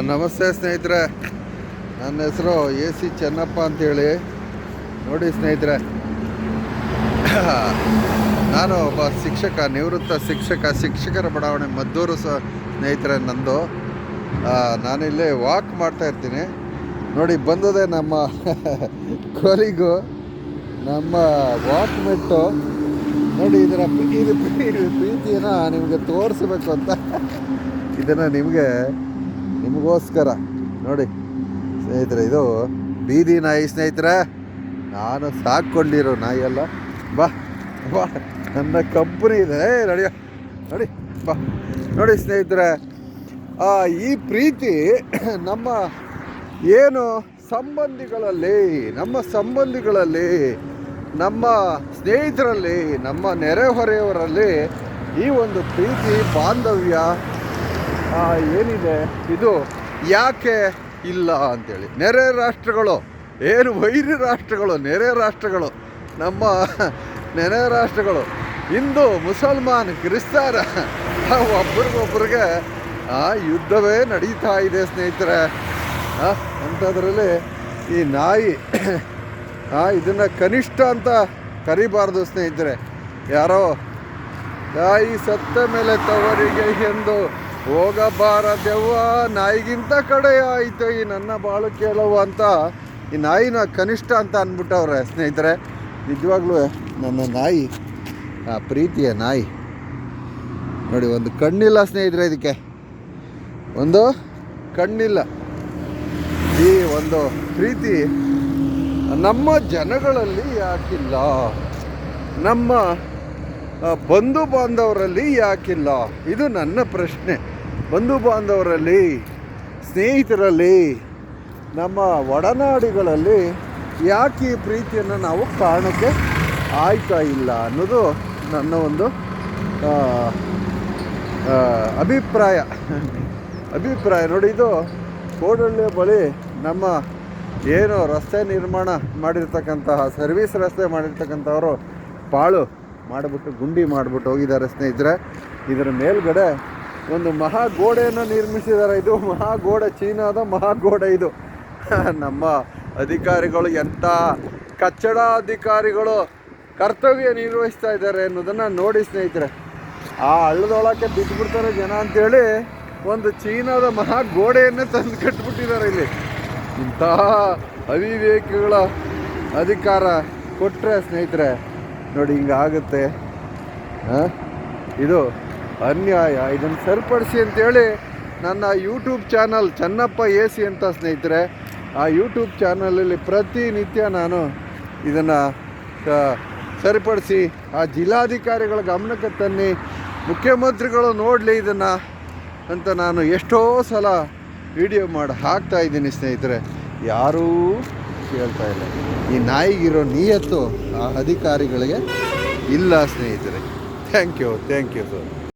ನಮಸ್ತೆ ಸ್ನೇಹಿತರೆ, ನನ್ನ ಹೆಸರು AC ಚೆನ್ನಪ್ಪ ಅಂತೇಳಿ. ನೋಡಿ ಸ್ನೇಹಿತರೆ, ನಾನು ಒಬ್ಬ ಶಿಕ್ಷಕ, ನಿವೃತ್ತ ಶಿಕ್ಷಕರ ಬಡಾವಣೆ ಮದ್ದೂರು ಸ್ನೇಹಿತರೆ ನಂದು. ನಾನಿಲ್ಲಿ ವಾಕ್ ಮಾಡ್ತಾ ಇರ್ತೀನಿ. ನೋಡಿ ಬಂದದೆ ನಮ್ಮ ಕೊಲಿಗು, ನಮ್ಮ ವಾಕ್ ಮೆಟ್ಟು. ನೋಡಿ ಇದರ ಪ್ರೀತಿಯನ್ನು ನಿಮಗೆ ತೋರಿಸ್ಬೇಕು ಅಂತ ಇದನ್ನು ನಿಮಗೋಸ್ಕರ ನೋಡಿ ಸ್ನೇಹಿತರೆ. ಇದು ಬೀದಿ ನಾಯಿ ಸ್ನೇಹಿತರೆ, ನಾನು ಸಾಕೊಂಡಿರೋ ನಾಯಿ ಅಲ್ಲ. ಬಾ ಬಾ, ನನ್ನ ಕಂಪನಿ ಇದೆ, ನಡೆಯ ನೋಡಿ ಬಾ. ನೋಡಿ ಸ್ನೇಹಿತರೆ, ಈ ಪ್ರೀತಿ ನಮ್ಮ ಏನು ಸಂಬಂಧಿಗಳಲ್ಲಿ, ನಮ್ಮ ಸ್ನೇಹಿತರಲ್ಲಿ, ನಮ್ಮ ನೆರೆಹೊರೆಯವರಲ್ಲಿ ಈ ಒಂದು ಪ್ರೀತಿ ಬಾಂಧವ್ಯ ಏನಿದೆ, ಇದು ಯಾಕೆ ಇಲ್ಲ ಅಂಥೇಳಿ. ನೆರೆ ರಾಷ್ಟ್ರಗಳು, ಏನು ವೈರಿ ರಾಷ್ಟ್ರಗಳು, ನೆರೆ ರಾಷ್ಟ್ರಗಳು, ನಮ್ಮ ನೆರೆ ರಾಷ್ಟ್ರಗಳು, ಹಿಂದೂ ಮುಸಲ್ಮಾನ್ ಕ್ರಿಸ್ತಾರ ಒಬ್ರಿಗೊಬ್ರಿಗೆ ಯುದ್ಧವೇ ನಡೀತಾ ಇದೆ ಸ್ನೇಹಿತರೆ. ಅಂಥದ್ರಲ್ಲಿ ಈ ನಾಯಿ ಇದನ್ನು ಕನಿಷ್ಠ ಅಂತ ಕರಿಬಾರ್ದು ಸ್ನೇಹಿತರೆ. ಯಾರೋ ತಾಯಿ ಸತ್ತ ಮೇಲೆ ತವರಿಗೆ ಎಂದು ಹೋಗಬಾರದೆವ್ವ, ನಾಯಿಗಿಂತ ಕಡೆ ಆಯಿತು ಈ ನನ್ನ ಬಾಳು ಕೇಳವ ಅಂತ ಈ ನಾಯಿನ ಕನಿಷ್ಠ ಅಂತ ಅಂದ್ಬಿಟ್ಟವ್ರೆ ಸ್ನೇಹಿತರೆ. ನಿಜವಾಗ್ಲೂ ನನ್ನ ನಾಯಿ, ಪ್ರೀತಿಯ ನಾಯಿ ನೋಡಿ, ಒಂದು ಕಣ್ಣಿಲ್ಲ ಸ್ನೇಹಿತರೆ, ಇದಕ್ಕೆ ಒಂದು ಕಣ್ಣಿಲ್ಲ. ಈ ಒಂದು ಪ್ರೀತಿ ನಮ್ಮ ಜನಗಳಲ್ಲಿ ಯಾಕಿಲ್ಲ, ನಮ್ಮ ಬಂಧು ಬಾಂಧವರಲ್ಲಿ ಯಾಕಿಲ್ಲ? ಇದು ನನ್ನ ಪ್ರಶ್ನೆ. ಬಂಧು ಬಾಂಧವರಲ್ಲಿ, ಸ್ನೇಹಿತರಲ್ಲಿ, ನಮ್ಮ ಒಡನಾಡಿಗಳಲ್ಲಿ ಯಾಕೆ ಈ ಪ್ರೀತಿಯನ್ನು ನಾವು ಕಾಣೋಕ್ಕೆ ಆಯ್ತಾ ಇಲ್ಲ ಅನ್ನೋದು ನನ್ನ ಒಂದು ಅಭಿಪ್ರಾಯ. ನೋಡಿ, ಇದು ಕೋಡಳ್ಳಿ ಬಳಿ ನಮ್ಮ ಏನು ರಸ್ತೆ ನಿರ್ಮಾಣ ಮಾಡಿರ್ತಕ್ಕಂತಹ, ಸರ್ವಿಸ್ ರಸ್ತೆ ಮಾಡಿರ್ತಕ್ಕಂಥವರು ಪಾಳು ಮಾಡಿಬಿಟ್ಟು, ಗುಂಡಿ ಮಾಡಿಬಿಟ್ಟು ಹೋಗಿದ್ದಾರೆ ಸ್ನೇಹಿತರೆ. ಇದರ ಮೇಲ್ಗಡೆ ಒಂದು ಮಹಾಗೋಡೆಯನ್ನು ನಿರ್ಮಿಸಿದ್ದಾರೆ. ಇದು ಮಹಾಗೋಡೆ, ಚೀನಾದ ಮಹಾಗೋಡೆ ಇದು. ನಮ್ಮ ಅಧಿಕಾರಿಗಳು ಎಂಥ ಕಚ್ಚಡ ಅಧಿಕಾರಿಗಳು ಕರ್ತವ್ಯ ನಿರ್ವಹಿಸ್ತಾ ಇದ್ದಾರೆ ಅನ್ನೋದನ್ನು ನೋಡಿ ಸ್ನೇಹಿತರೆ. ಆ ಹಳ್ಳದೊಳಕ್ಕೆ ಬಿದ್ದುಬಿಡ್ತಾರೆ ಜನ ಅಂಥೇಳಿ ಒಂದು ಚೀನಾದ ಮಹಾಗೋಡೆಯನ್ನೇ ತಂದು ಕಟ್ಬಿಟ್ಟಿದ್ದಾರೆ ಇಲ್ಲಿ. ಇಂತಹ ಅವಿವೇಕಿಗಳ ಅಧಿಕಾರ ಕೊಟ್ಟರೆ ಸ್ನೇಹಿತರೆ ನೋಡಿ ಹಿಂಗಾಗುತ್ತೆ. ಇದು ಅನ್ಯಾಯ. ಇದನ್ನು ಸರಿಪಡಿಸಿ ಅಂತೇಳಿ ನನ್ನ ಯೂಟ್ಯೂಬ್ ಚಾನಲ್ ಚೆನ್ನಪ್ಪ AC ಅಂತ ಸ್ನೇಹಿತರೆ, ಆ ಯೂಟ್ಯೂಬ್ ಚಾನಲಲ್ಲಿ ಪ್ರತಿನಿತ್ಯ ನಾನು ಇದನ್ನು ಸರಿಪಡಿಸಿ ಆ ಜಿಲ್ಲಾಧಿಕಾರಿಗಳ ಗಮನಕ್ಕೆ ತನ್ನಿ, ಮುಖ್ಯಮಂತ್ರಿಗಳು ನೋಡಲಿ ಇದನ್ನು ಅಂತ ನಾನು ಎಷ್ಟೋ ಸಲ ವಿಡಿಯೋ ಮಾಡಿ ಹಾಕ್ತಾಯಿದ್ದೀನಿ ಸ್ನೇಹಿತರೆ. ಯಾರೂ ಕೇಳ್ತಾ ಇಲ್ಲ. ಈ ನಾಯಿಗಿರೋ ನಿಯತ್ತು ಆ ಅಧಿಕಾರಿಗಳಿಗೆ ಇಲ್ಲ ಸ್ನೇಹಿತರೆ. Thank you sir.